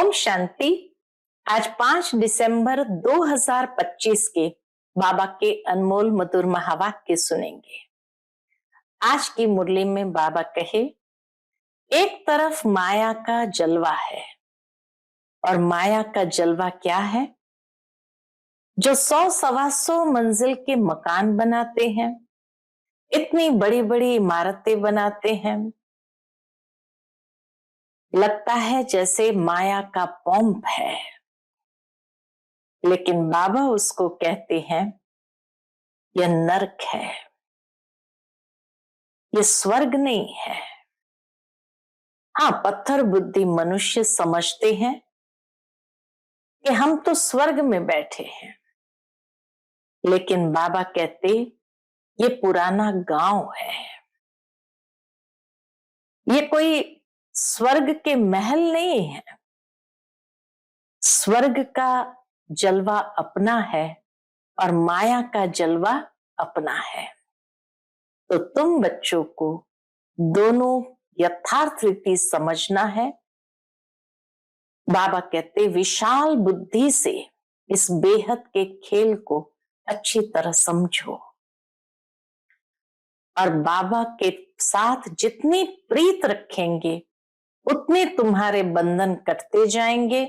ओम शांति। आज 5 दिसंबर 2025 के बाबा के अनमोल मधुर महावाक्य सुनेंगे। आज की मुरली में बाबा कहे, एक तरफ माया का जलवा है और माया का जलवा क्या है? जो 100-125 मंजिल के मकान बनाते हैं, इतनी बड़ी बड़ी इमारतें बनाते हैं, लगता है जैसे माया का पंप है। लेकिन बाबा उसको कहते हैं, यह नरक है, यह स्वर्ग नहीं है। हाँ, पत्थर बुद्धि मनुष्य समझते हैं कि हम तो स्वर्ग में बैठे हैं, लेकिन बाबा कहते ये पुराना गांव है। ये कोई स्वर्ग के महल नहीं है। स्वर्ग का जलवा अपना है और माया का जलवा अपना है। तो तुम बच्चों को दोनों यथार्थ रीति समझना है। बाबा कहते विशाल बुद्धि से इस बेहद के खेल को अच्छी तरह समझो और बाबा के साथ जितनी प्रीत रखेंगे उतने तुम्हारे बंधन कटते जाएंगे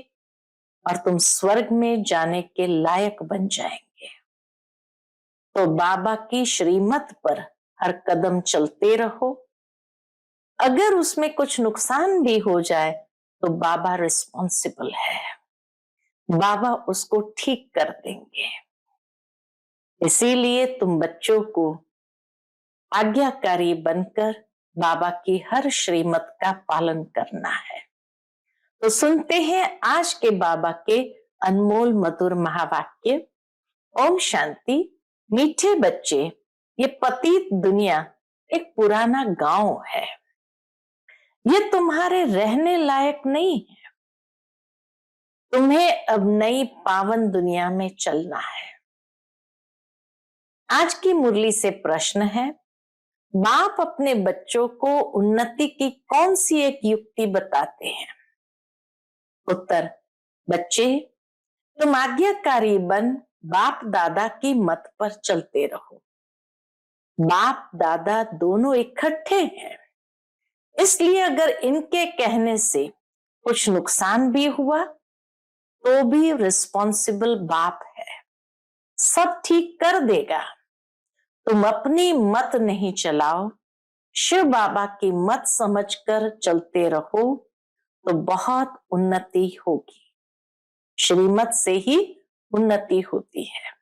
और तुम स्वर्ग में जाने के लायक बन जाएंगे। तो बाबा की श्रीमत पर हर कदम चलते रहो। अगर उसमें कुछ नुकसान भी हो जाए तो बाबा रिस्पॉन्सिबल है, बाबा उसको ठीक कर देंगे। इसीलिए तुम बच्चों को आज्ञाकारी बनकर बाबा की हर श्रीमत का पालन करना है। तो सुनते हैं आज के बाबा के अनमोल मधुर महावाक्य। ओम शांति। मीठे बच्चे, ये पतित दुनिया एक पुराना गांव है। ये तुम्हारे रहने लायक नहीं है। तुम्हें अब नई पावन दुनिया में चलना है। आज की मुरली से प्रश्न है, बाप अपने बच्चों को उन्नति की कौन सी एक युक्ति बताते हैं? उत्तर, बच्चे तुम आज्ञाकारी बन बाप दादा की मत पर चलते रहो। बाप दादा दोनों इकट्ठे हैं, इसलिए अगर इनके कहने से कुछ नुकसान भी हुआ तो भी रिस्पॉन्सिबल बाप है, सब ठीक कर देगा। तुम अपनी मत नहीं चलाओ, शिव बाबा की मत समझकर चलते रहो तो बहुत उन्नति होगी। श्रीमत से ही उन्नति होती है।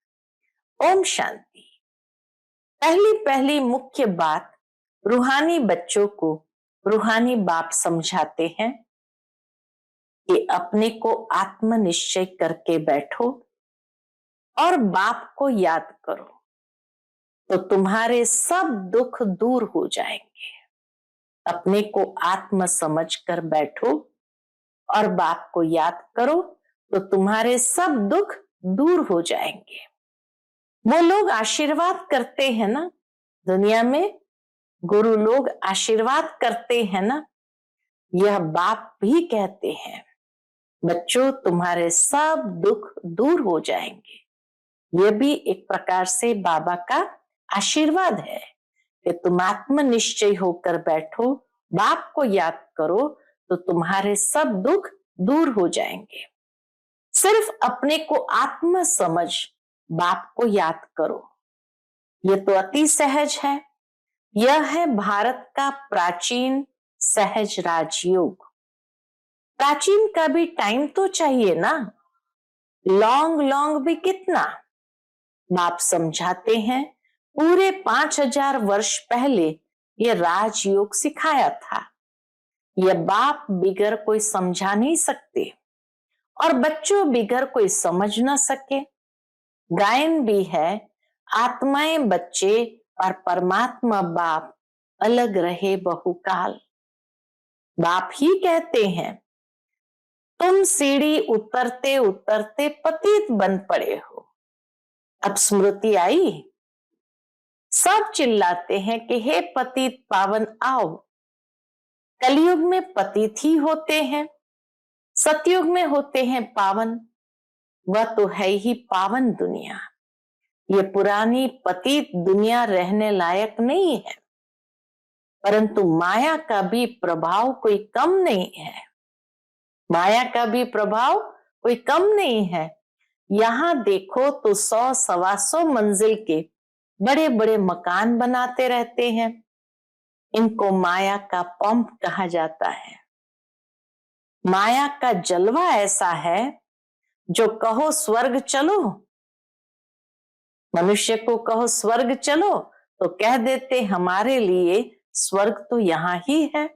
ओम शांति। पहली मुख्य बात, रूहानी बच्चों को रूहानी बाप समझाते हैं कि अपने को आत्मनिश्चय करके बैठो और बाप को याद करो तो तुम्हारे सब दुख दूर हो जाएंगे। अपने को आत्म समझ कर बैठो और बाप को याद करो तो तुम्हारे सब दुख दूर हो जाएंगे। वो लोग आशीर्वाद करते हैं ना, दुनिया में गुरु लोग आशीर्वाद करते हैं ना, यह बाप भी कहते हैं, बच्चों तुम्हारे सब दुख दूर हो जाएंगे। यह भी एक प्रकार से बाबा का आशीर्वाद है कि तुम आत्मनिश्चय होकर बैठो, बाप को याद करो तो तुम्हारे सब दुख दूर हो जाएंगे। सिर्फ अपने को आत्म समझ बाप को याद करो, यह तो अति सहज है। यह है भारत का प्राचीन सहज राजयोग। प्राचीन का भी टाइम तो चाहिए ना, लॉन्ग भी कितना। बाप समझाते हैं पूरे 5000 वर्ष पहले यह राजयोग सिखाया था। यह बाप बिगर कोई समझा नहीं सकते और बच्चों बिगर कोई समझ ना सके। गायन भी है, आत्माएं बच्चे और परमात्मा बाप अलग रहे बहुकाल। बाप ही कहते हैं, तुम सीढ़ी उतरते उतरते पतित बन पड़े हो। अब स्मृति आई, सब चिल्लाते हैं कि हे पतित पावन आओ। कलयुग में पतित ही होते हैं, सतयुग में होते हैं पावन, वह तो है ही पावन दुनिया। ये पुरानी पतित दुनिया रहने लायक नहीं है, परंतु माया का भी प्रभाव कोई कम नहीं है। माया का भी प्रभाव कोई कम नहीं है। यहां देखो तो 100-125 मंजिल के बड़े बड़े मकान बनाते रहते हैं। इनको माया का पंप कहा जाता है। माया का जलवा ऐसा है, जो कहो स्वर्ग चलो, मनुष्य को कहो स्वर्ग चलो तो कह देते हमारे लिए स्वर्ग तो यहां ही है।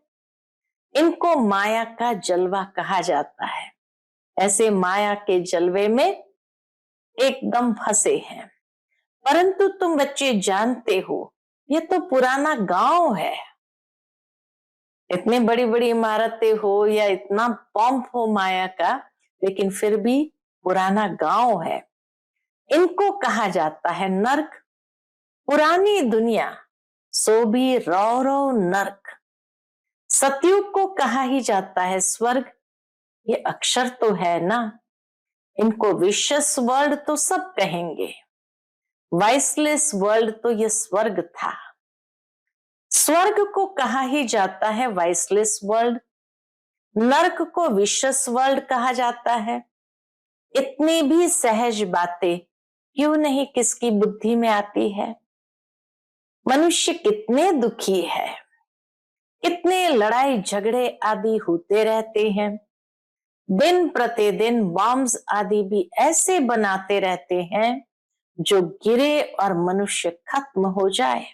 इनको माया का जलवा कहा जाता है। ऐसे माया के जलवे में एकदम फंसे हैं। परंतु तुम बच्चे जानते हो, ये तो पुराना गांव है। इतनी बड़ी बड़ी इमारतें हो या इतना पंप हो माया का, लेकिन फिर भी पुराना गांव है। इनको कहा जाता है नर्क। पुरानी दुनिया सो भी रौ नर्क। सतयुग को कहा ही जाता है स्वर्ग। ये अक्षर तो है ना। इनको विशेष वर्ल्ड तो सब कहेंगे, वाइसलेस वर्ल्ड तो ये स्वर्ग था। स्वर्ग को कहा ही जाता है वाइसलेस वर्ल्ड, नर्क को विशेष वर्ल्ड कहा जाता है। इतनी भी सहज बातें क्यों नहीं किसकी बुद्धि में आती है। मनुष्य कितने दुखी है, कितने लड़ाई झगड़े आदि होते रहते हैं। दिन प्रतिदिन बॉम्ब्स आदि भी ऐसे बनाते रहते हैं जो गिरे और मनुष्य खत्म हो जाए,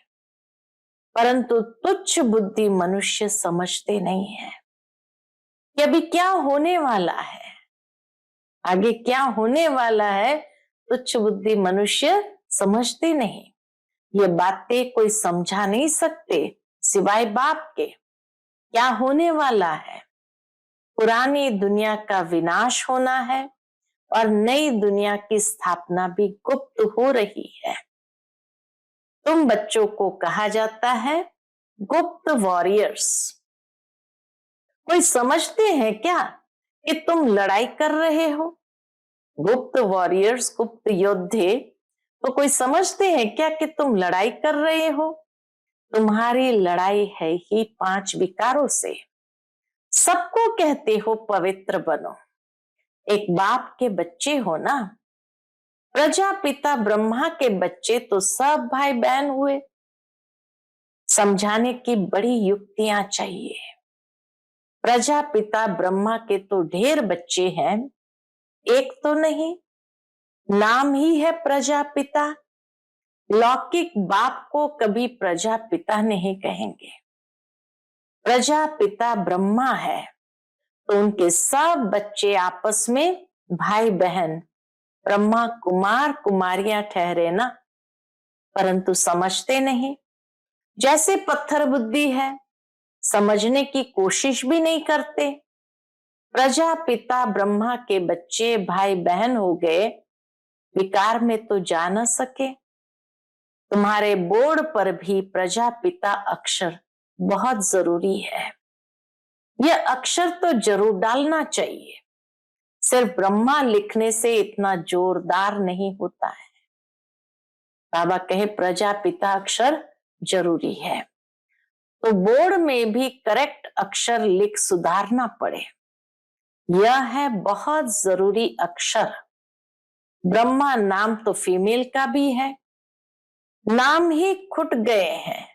परंतु तुच्छ बुद्धि मनुष्य समझते नहीं है कि अभी क्या होने वाला है, आगे क्या होने वाला है। तुच्छ बुद्धि मनुष्य समझते नहीं। ये बातें कोई समझा नहीं सकते सिवाय बाप के। क्या होने वाला है, पुरानी दुनिया का विनाश होना है और नई दुनिया की स्थापना भी गुप्त हो रही है। तुम बच्चों को कहा जाता है गुप्त वॉरियर्स। कोई समझते हैं क्या कि तुम लड़ाई कर रहे हो? गुप्त वॉरियर्स, गुप्त योद्धे, तो कोई समझते हैं क्या कि तुम लड़ाई कर रहे हो? तुम्हारी लड़ाई है ही 5 विकारों से। सबको कहते हो पवित्र बनो। एक बाप के बच्चे हो ना। प्रजापिता ब्रह्मा के बच्चे तो सब भाई बहन हुए। समझाने की बड़ी युक्तियां चाहिए। प्रजापिता ब्रह्मा के तो ढेर बच्चे हैं, एक तो नहीं। नाम ही है प्रजापिता। लौकिक बाप को कभी प्रजापिता नहीं कहेंगे। प्रजापिता ब्रह्मा है तो उनके सब बच्चे आपस में भाई बहन, ब्रह्मा कुमार कुमारियां ठहरे ना, परंतु समझते नहीं। जैसे पत्थर बुद्धि है, समझने की कोशिश भी नहीं करते। प्रजापिता ब्रह्मा के बच्चे भाई बहन हो गए, विकार में तो जा न सके। तुम्हारे बोर्ड पर भी प्रजापिता अक्षर बहुत जरूरी है। यह अक्षर तो जरूर डालना चाहिए। सिर्फ ब्रह्मा लिखने से इतना जोरदार नहीं होता है। बाबा कहे प्रजापिता अक्षर जरूरी है, तो बोर्ड में भी करेक्ट अक्षर लिख सुधारना पड़े। यह है बहुत जरूरी अक्षर। ब्रह्मा नाम तो फीमेल का भी है। नाम ही खुट गए हैं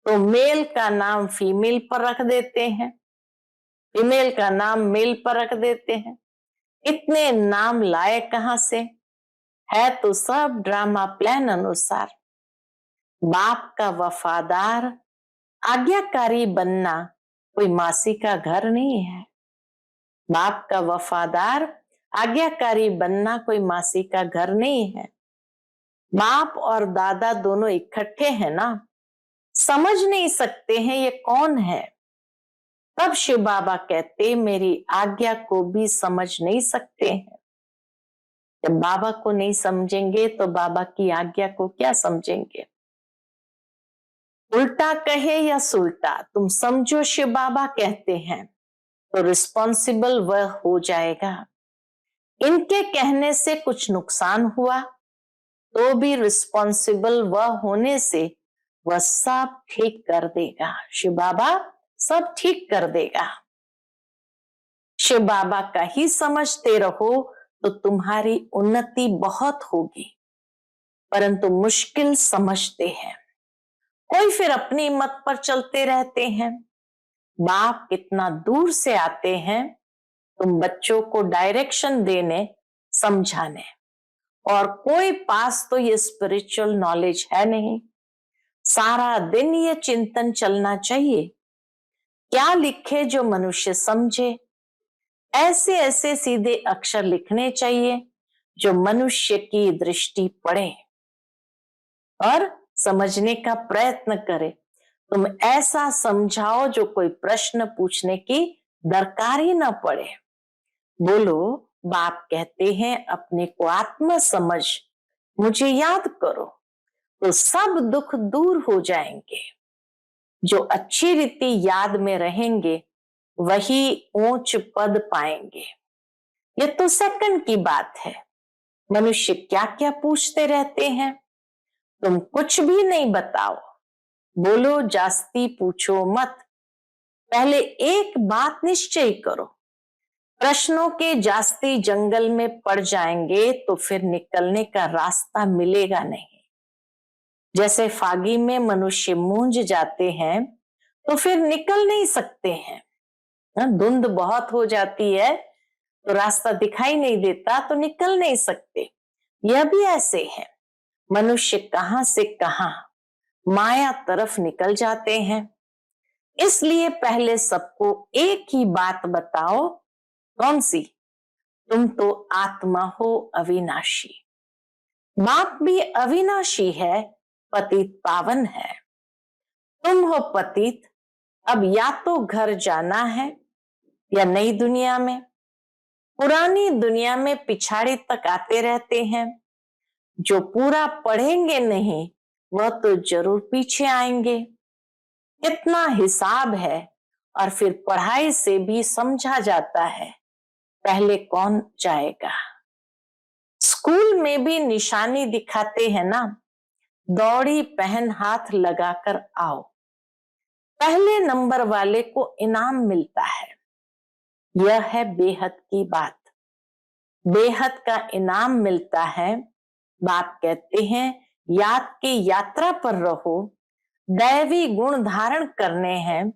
तो मेल का नाम फीमेल पर रख देते हैं, फीमेल का नाम मेल पर रख देते हैं। इतने नाम लाए कहां से? है तो सब ड्रामा प्लान अनुसार। बाप का वफादार आज्ञाकारी बनना कोई मासी का घर नहीं है। बाप का वफादार आज्ञाकारी बनना कोई मासी का घर नहीं है। बाप और दादा दोनों इकट्ठे हैं ना, समझ नहीं सकते हैं ये कौन है। तब शिव बाबा कहते मेरी आज्ञा को भी समझ नहीं सकते हैं। जब बाबा को नहीं समझेंगे तो बाबा की आज्ञा को क्या समझेंगे। उल्टा कहे या सुल्टा, तुम समझो शिव बाबा कहते हैं तो रिस्पॉन्सिबल वह हो जाएगा। इनके कहने से कुछ नुकसान हुआ तो भी रिस्पॉन्सिबल वह होने से वह सब ठीक कर देगा। शिव बाबा सब ठीक कर देगा। शिव बाबा का ही समझते रहो तो तुम्हारी उन्नति बहुत होगी, परंतु मुश्किल समझते हैं। कोई फिर अपनी मत पर चलते रहते हैं। बाप कितना दूर से आते हैं तुम बच्चों को डायरेक्शन देने, समझाने, और कोई पास तो ये स्पिरिचुअल नॉलेज है नहीं। सारा दिन ये चिंतन चलना चाहिए, क्या लिखे जो मनुष्य समझे। ऐसे ऐसे सीधे अक्षर लिखने चाहिए जो मनुष्य की दृष्टि पड़े और समझने का प्रयत्न करे। तुम ऐसा समझाओ जो कोई प्रश्न पूछने की दरकार ही न पड़े। बोलो, बाप कहते हैं अपने को आत्मा समझ, मुझे याद करो, तो सब दुख दूर हो जाएंगे। जो अच्छी रीति याद में रहेंगे वही ऊंच पद पाएंगे। ये तो सेकंड की बात है। मनुष्य क्या क्या पूछते रहते हैं, तुम कुछ भी नहीं बताओ। बोलो जास्ती पूछो मत, पहले एक बात निश्चय करो। प्रश्नों के जास्ती जंगल में पड़ जाएंगे तो फिर निकलने का रास्ता मिलेगा नहीं। जैसे फागी में मनुष्य मूंझ जाते हैं तो फिर निकल नहीं सकते हैं। धुंध बहुत हो जाती है तो रास्ता दिखाई नहीं देता, तो निकल नहीं सकते। यह भी ऐसे है, मनुष्य कहां से कहां माया तरफ निकल जाते हैं। इसलिए पहले सबको एक ही बात बताओ। कौन सी? तुम तो आत्मा हो अविनाशी। बाप भी अविनाशी है, पतित पावन है। तुम हो पतित, अब या तो घर जाना है या नई दुनिया में। पुरानी दुनिया में पिछाड़ी तक आते रहते हैं। जो पूरा पढ़ेंगे नहीं वह तो जरूर पीछे आएंगे। इतना हिसाब है, और फिर पढ़ाई से भी समझा जाता है पहले कौन जाएगा। स्कूल में भी निशानी दिखाते हैं ना, दौड़ी पहन हाथ लगाकर आओ। पहले नंबर वाले को इनाम मिलता है। यह है बेहद की बात। बेहद का इनाम मिलता है। बाप कहते हैं याद की यात्रा पर रहो, दैवी गुण धारण करने हैं,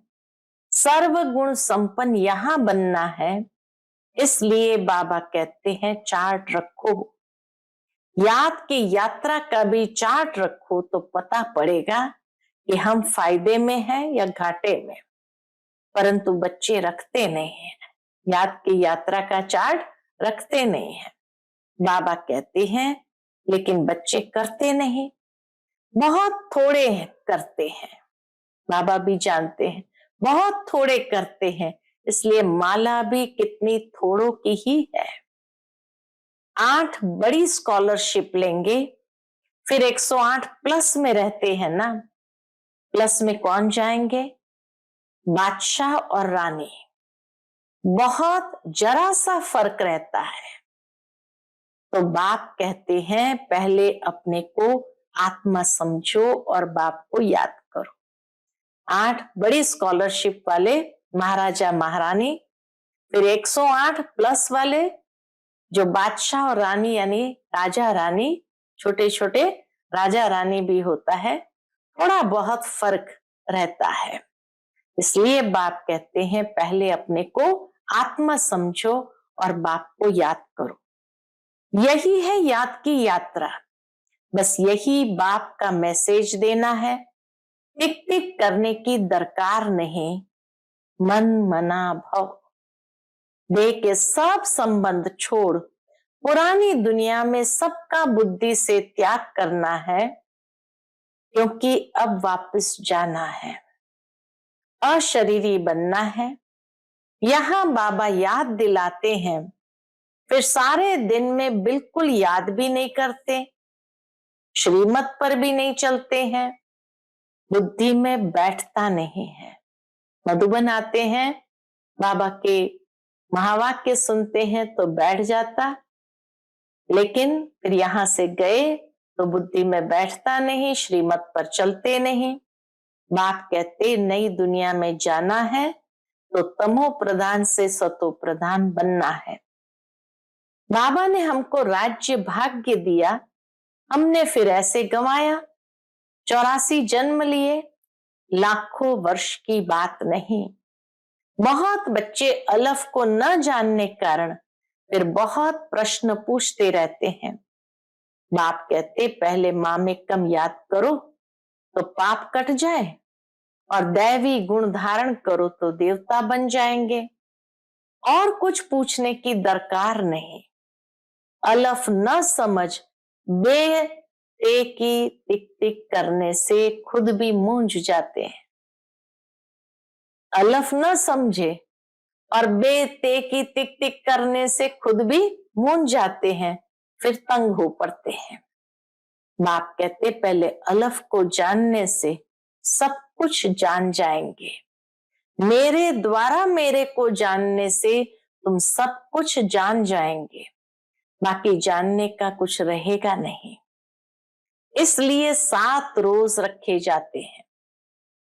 सर्व गुण संपन्न यहां बनना है। इसलिए बाबा कहते हैं चार्ट रखो। याद की यात्रा का भी चार्ट रखो तो पता पड़ेगा कि हम फायदे में हैं या घाटे में। परंतु बच्चे रखते नहीं हैं, याद की यात्रा का चार्ट रखते नहीं हैं। बाबा कहते हैं लेकिन बच्चे करते नहीं, बहुत थोड़े करते हैं। बाबा भी जानते हैं बहुत थोड़े करते हैं, इसलिए माला भी कितनी थोड़ों की ही है। 8 बड़ी स्कॉलरशिप लेंगे, फिर 108 प्लस में रहते हैं ना। प्लस में कौन जाएंगे? बादशाह और रानी। बहुत जरा सा फर्क रहता है। तो बाप कहते हैं पहले अपने को आत्मा समझो और बाप को याद करो। 8 बड़ी स्कॉलरशिप वाले महाराजा महारानी, फिर 108 प्लस वाले जो बादशाह और रानी यानी राजा रानी, छोटे छोटे राजा रानी भी होता है, थोड़ा बहुत फर्क रहता है। इसलिए बाप कहते हैं पहले अपने को आत्मा समझो और बाप को याद करो। यही है याद की यात्रा। बस यही बाप का मैसेज देना है। टिक टिक करने की दरकार नहीं। मन मना भव, देह के सब संबंध छोड़ पुरानी दुनिया में सबका बुद्धि से त्याग करना है, क्योंकि अब वापस जाना है, अशरीरी बनना है। यहां बाबा याद दिलाते हैं, फिर सारे दिन में बिल्कुल याद भी नहीं करते, श्रीमत पर भी नहीं चलते हैं, बुद्धि में बैठता नहीं है। मधुबन आते हैं बाबा के महावाक्य सुनते हैं तो बैठ जाता, लेकिन फिर यहां से गए तो बुद्धि में बैठता नहीं, श्रीमत पर चलते नहीं। बाप कहते नई दुनिया में जाना है तो तमो प्रधान से सतो प्रधान बनना है। बाबा ने हमको राज्य भाग्य दिया, हमने फिर ऐसे गंवाया। 84 जन्म लिए, लाखों वर्ष की बात नहीं। बहुत बच्चे अलफ को न जानने कारण फिर बहुत प्रश्न पूछते रहते हैं। बाप कहते पहले माँ में कम याद करो तो पाप कट जाए, और दैवी गुण धारण करो तो देवता बन जाएंगे। और कुछ पूछने की दरकार नहीं। अलफ न समझ बे ते की टिक टिक करने से खुद भी मूंझ जाते हैं। अलफ न समझे और बे ते की टिक टिक करने से खुद भी मूंझ जाते हैं, फिर तंग हो पड़ते हैं। बाप कहते पहले अलफ को जानने से सब कुछ जान जाएंगे। मेरे द्वारा मेरे को जानने से तुम सब कुछ जान जाएंगे, बाकी जानने का कुछ रहेगा नहीं। इसलिए 7 रोज रखे जाते हैं।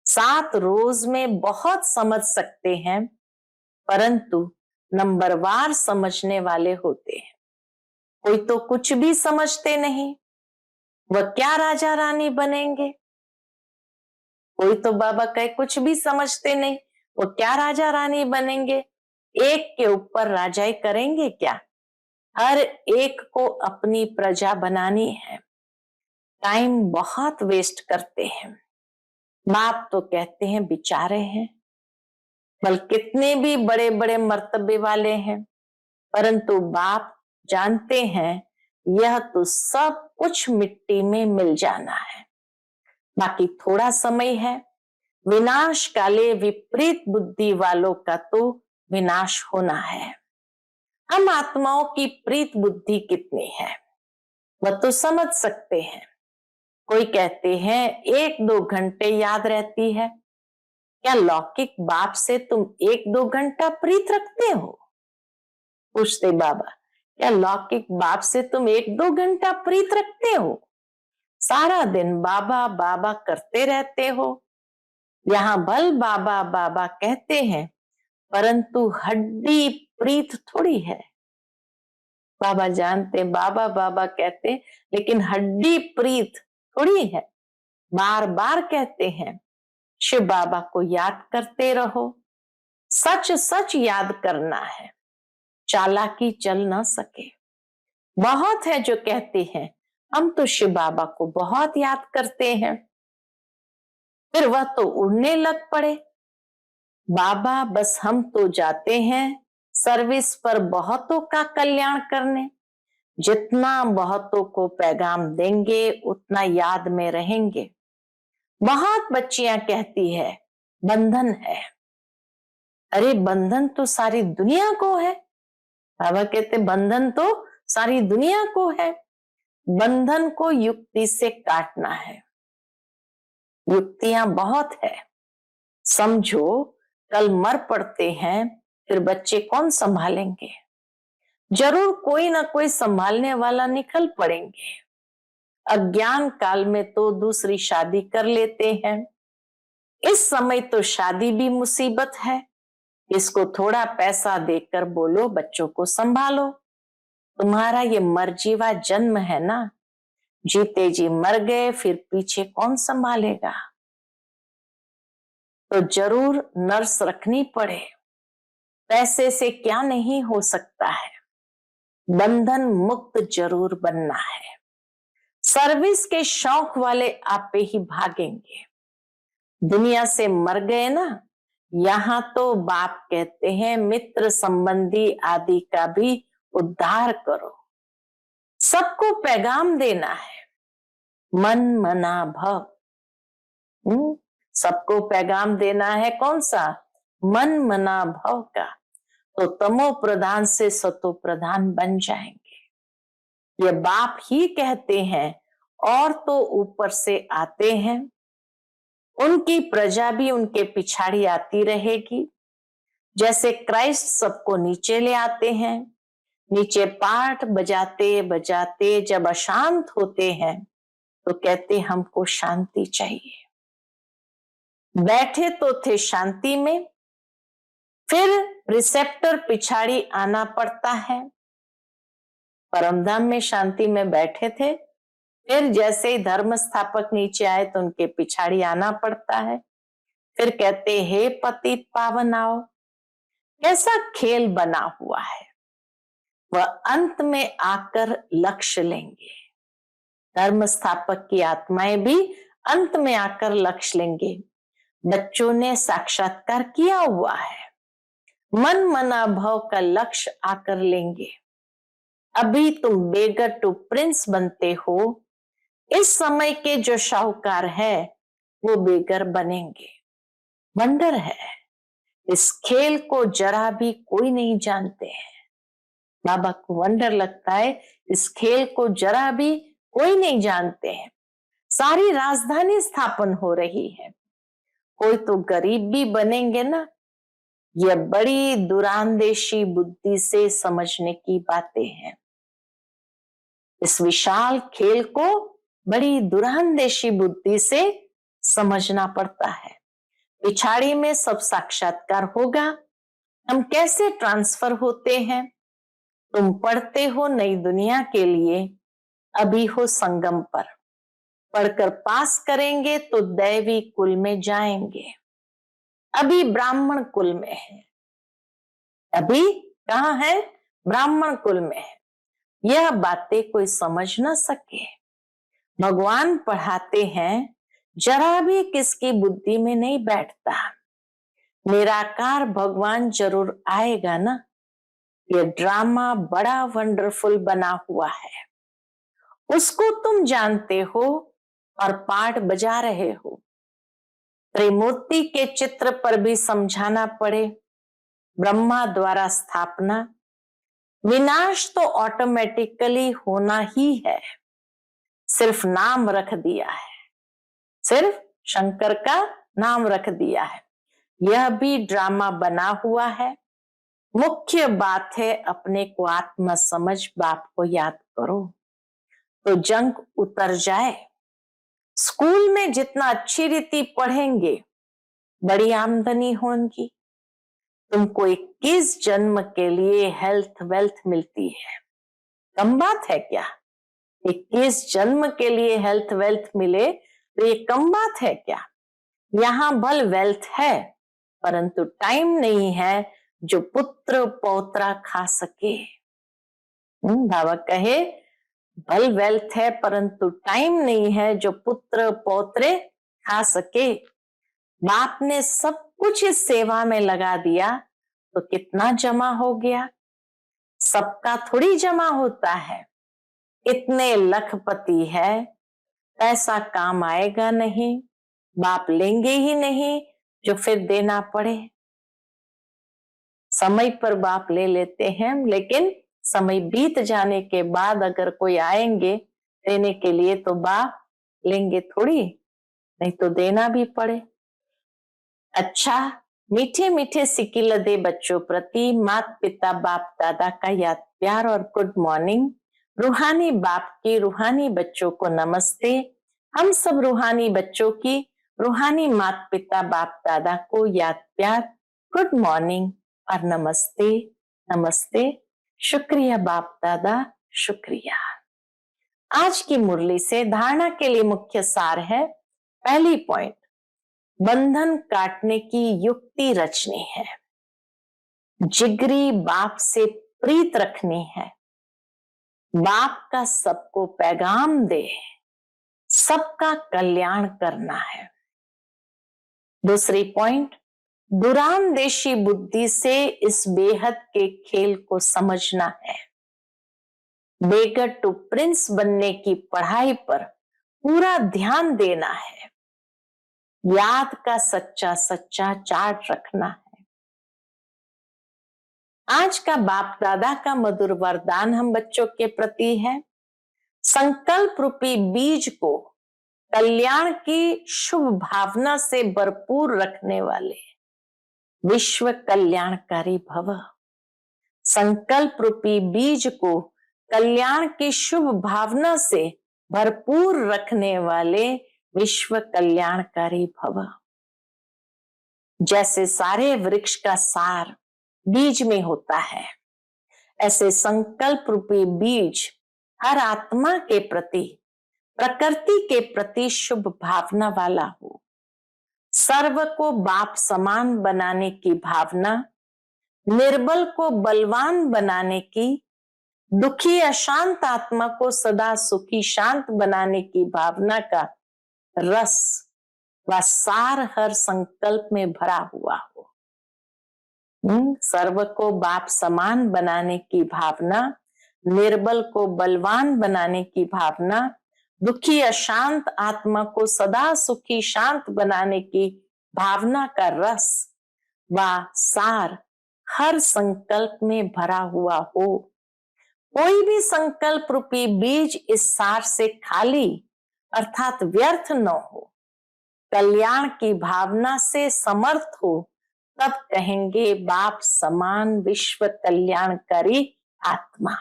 7 रोज में बहुत समझ सकते हैं, परंतु नंबरवार समझने वाले होते हैं। कोई तो कुछ भी समझते नहीं, वह क्या राजा रानी बनेंगे। कोई तो बाबा कहे कुछ भी समझते नहीं, वो क्या राजा रानी बनेंगे। एक के ऊपर राजाई करेंगे क्या? हर एक को अपनी प्रजा बनानी है। टाइम बहुत वेस्ट करते हैं। बाप तो कहते हैं बेचारे हैं, बल कितने भी बड़े बड़े मर्तबे वाले हैं, परंतु बाप जानते हैं यह तो सब कुछ मिट्टी में मिल जाना है। बाकी थोड़ा समय है। विनाश काले विपरीत बुद्धि वालों का तो विनाश होना है। हम आत्माओं की प्रीत बुद्धि कितनी है वह तो समझ सकते हैं। कोई कहते हैं 1-2 घंटे याद रहती है। क्या लौकिक बाप से तुम 1-2 घंटा प्रीत रखते हो? पूछते बाबा, क्या लौकिक बाप से तुम 1-2 घंटा प्रीत रखते हो? सारा दिन बाबा बाबा करते रहते हो। यहाँ भल बाबा बाबा कहते हैं, परंतु हड्डी प्रीत थोड़ी है। बाबा जानते बाबा बाबा कहते, लेकिन हड्डी प्रीत थोड़ी है। बार बार कहते हैं शिव बाबा को याद करते रहो। सच सच याद करना है, चालाकी चल ना सके। बहुत है जो कहते हैं हम तो शिव बाबा को बहुत याद करते हैं, फिर वह तो उड़ने लग पड़े। बाबा बस हम तो जाते हैं सर्विस पर बहुतों का कल्याण करने। जितना बहुतों को पैगाम देंगे उतना याद में रहेंगे। बहुत बच्चियां कहती है बंधन है। अरे बंधन तो सारी दुनिया को है। बाबा कहते बंधन तो सारी दुनिया को है। बंधन को युक्ति से काटना है। युक्तियां बहुत है। समझो कल मर पड़ते हैं, फिर बच्चे कौन संभालेंगे? जरूर कोई ना कोई संभालने वाला निकल पड़ेंगे। अज्ञान काल में तो दूसरी शादी कर लेते हैं। इस समय तो शादी भी मुसीबत है। इसको थोड़ा पैसा देकर बोलो बच्चों को संभालो। तुम्हारा ये मरजीवा जन्म है ना, जीते जी मर गए, फिर पीछे कौन संभालेगा? तो जरूर नर्स रखनी पड़े। पैसे से क्या नहीं हो सकता है। बंधन मुक्त जरूर बनना है। सर्विस के शौक वाले आप पे ही भागेंगे। दुनिया से मर गए ना, यहाँ तो बाप कहते हैं मित्र संबंधी आदि का भी उद्धार करो। सबको पैगाम देना है, मन मना भव। सबको पैगाम देना है कौन सा? मन मना भव का। तो तमो प्रधान से सतो प्रधान बन जाएंगे। ये बाप ही कहते हैं, और तो ऊपर से आते हैं। उनकी प्रजा भी उनके पिछाड़ी आती रहेगी। जैसे क्राइस्ट सबको नीचे ले आते हैं, नीचे पाठ बजाते बजाते जब अशांत होते हैं तो कहते हमको शांति चाहिए। बैठे तो थे शांति में, फिर रिसेप्टर पिछाड़ी आना पड़ता है। परमधाम में शांति में बैठे थे, फिर जैसे ही धर्म स्थापक नीचे आए तो उनके पिछाड़ी आना पड़ता है। फिर कहते हे पतित पावन आओ। कैसा खेल बना हुआ है। वह अंत में आकर लक्ष्य लेंगे। धर्म स्थापक की आत्माएं भी अंत में आकर लक्ष्य लेंगे। बच्चों ने साक्षात्कार किया हुआ है, मन मना भव का लक्ष्य आकर लेंगे। अभी तुम बेगर टू प्रिंस बनते हो, इस समय के जो शाहूकार है वो बेगर बनेंगे। वंडर है, इस खेल को जरा भी कोई नहीं जानते हैं। बाबा को वंडर लगता है, इस खेल को जरा भी कोई नहीं जानते हैं। सारी राजधानी स्थापन हो रही है, कोई तो गरीब भी बनेंगे ना। यह बड़ी दूरांदेशी बुद्धि से समझने की बातें हैं। इस विशाल खेल को बड़ी दूरांदेशी बुद्धि से समझना पड़ता है। पिछाड़ी में सब साक्षात्कार होगा। हम कैसे ट्रांसफर होते हैं। तुम पढ़ते हो नई दुनिया के लिए, अभी हो संगम पर। पढ़कर पास करेंगे तो दैवी कुल में जाएंगे। अभी ब्राह्मण कुल में है। अभी कहाँ है? ब्राह्मण कुल में है। यह बातें कोई समझ न सके। भगवान पढ़ाते हैं, जरा भी किसकी बुद्धि में नहीं बैठता। निराकार भगवान जरूर आएगा ना। यह ड्रामा बड़ा वंडरफुल बना हुआ है, उसको तुम जानते हो और पाठ बजा रहे हो। त्रिमूर्ति के चित्र पर भी समझाना पड़े। ब्रह्मा द्वारा स्थापना, विनाश तो ऑटोमेटिकली होना ही है, सिर्फ नाम रख दिया है। सिर्फ शंकर का नाम रख दिया है। यह भी ड्रामा बना हुआ है। मुख्य बात है अपने को आत्मा समझ, बाप को याद करो तो जंग उतर जाए। स्कूल में जितना अच्छी रीति पढ़ेंगे बड़ी आमदनी होगी। तुमको 21 जन्म के लिए हेल्थ वेल्थ मिलती है, कम बात है क्या? 21 जन्म के लिए हेल्थ वेल्थ मिले तो ये कम बात है क्या? यहाँ भल वेल्थ है, परंतु टाइम नहीं है जो पुत्र पौत्रा खा सके। बाबा कहे भल वेल्थ है परंतु टाइम नहीं है जो पुत्र पौत्रे खा सके। बाप ने सब कुछ इस सेवा में लगा दिया तो कितना जमा हो गया। सबका थोड़ी जमा होता है। इतने लखपति है, पैसा काम आएगा नहीं, बाप लेंगे ही नहीं जो फिर देना पड़े। समय पर बाप ले लेते हैं, लेकिन समय बीत जाने के बाद अगर कोई आएंगे देने के लिए तो बाप लेंगे थोड़ी, नहीं तो देना भी पड़े। अच्छा, मीठे मीठे सिकिल दे बच्चों प्रति माता पिता बाप दादा का याद प्यार और गुड मॉर्निंग। रूहानी बाप की रूहानी बच्चों को नमस्ते। हम सब रूहानी बच्चों की रूहानी माता पिता बाप दादा को याद प्यार, गुड मॉर्निंग और नमस्ते। नमस्ते, शुक्रिया बाप दादा, शुक्रिया। आज की मुरली से धारणा के लिए मुख्य सार है। पहली पॉइंट, बंधन काटने की युक्ति रचनी है। जिगरी बाप से प्रीत रखनी है। बाप का सबको पैगाम दे, सबका कल्याण करना है। दूसरी पॉइंट, दूरांदेशी बुद्धि से इस बेहद के खेल को समझना है। बेगर टू प्रिंस बनने की पढ़ाई पर पूरा ध्यान देना है। याद का सच्चा सच्चा चार्ट रखना है। आज का बाप दादा का मधुर वरदान हम बच्चों के प्रति है। संकल्प रूपी बीज को कल्याण की शुभ भावना से भरपूर रखने वाले विश्व कल्याणकारी भव। संकल्प रूपी बीज को कल्याण की शुभ भावना से भरपूर रखने वाले विश्व कल्याणकारी भव। जैसे सारे वृक्ष का सार बीज में होता है, ऐसे संकल्प रूपी बीज हर आत्मा के प्रति, प्रकृति के प्रति शुभ भावना वाला हो। सर्व को बाप समान बनाने की भावना, निर्बल को बलवान बनाने की, दुखी अशांत आत्मा को सदा सुखी शांत बनाने की भावना का रस व सार हर संकल्प में भरा हुआ हो। सर्व को बाप समान बनाने की भावना, निर्बल को बलवान बनाने की भावना, दुखी अशांत आत्मा को सदा सुखी शांत बनाने की भावना का रस व सार हर संकल्प में भरा हुआ हो। कोई भी संकल्प रूपी बीज इस सार से खाली अर्थात व्यर्थ न हो, कल्याण की भावना से समर्थ हो, तब कहेंगे बाप समान विश्व कल्याणकारी आत्मा।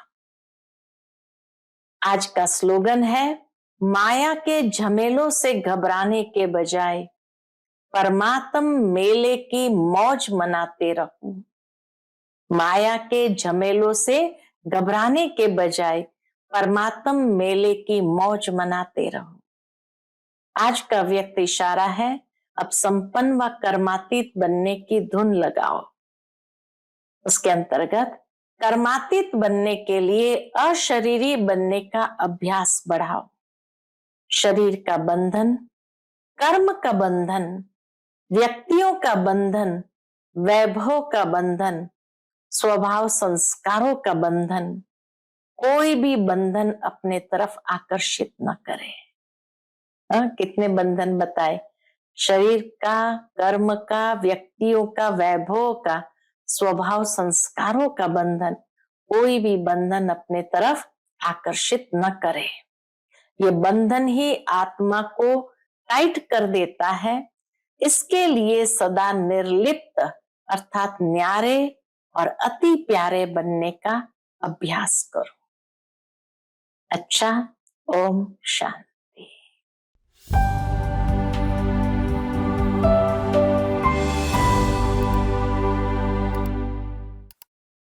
आज का स्लोगन है, माया के झमेलों से घबराने के बजाय परमात्म मेले की मौज मनाते रहो। माया के झमेलों से घबराने के बजाय परमात्म मेले की मौज मनाते रहो। आज का व्यक्त इशारा है, अब संपन्न व कर्मातीत बनने की धुन लगाओ। उसके अंतर्गत कर्मातीत बनने के लिए अशरीरी बनने का अभ्यास बढ़ाओ। शरीर का बंधन, कर्म का बंधन, व्यक्तियों का बंधन, वैभव का बंधन, स्वभाव संस्कारों का बंधन, कोई भी बंधन अपने तरफ आकर्षित न करे। कितने बंधन बताए? शरीर का, कर्म का, व्यक्तियों का, वैभव का, स्वभाव संस्कारों का बंधन, कोई भी बंधन अपने तरफ आकर्षित न करे। ये बंधन ही आत्मा को टाइट कर देता है। इसके लिए सदा निर्लिप्त अर्थात न्यारे और अति प्यारे बनने का अभ्यास करो। अच्छा, ओम शांति।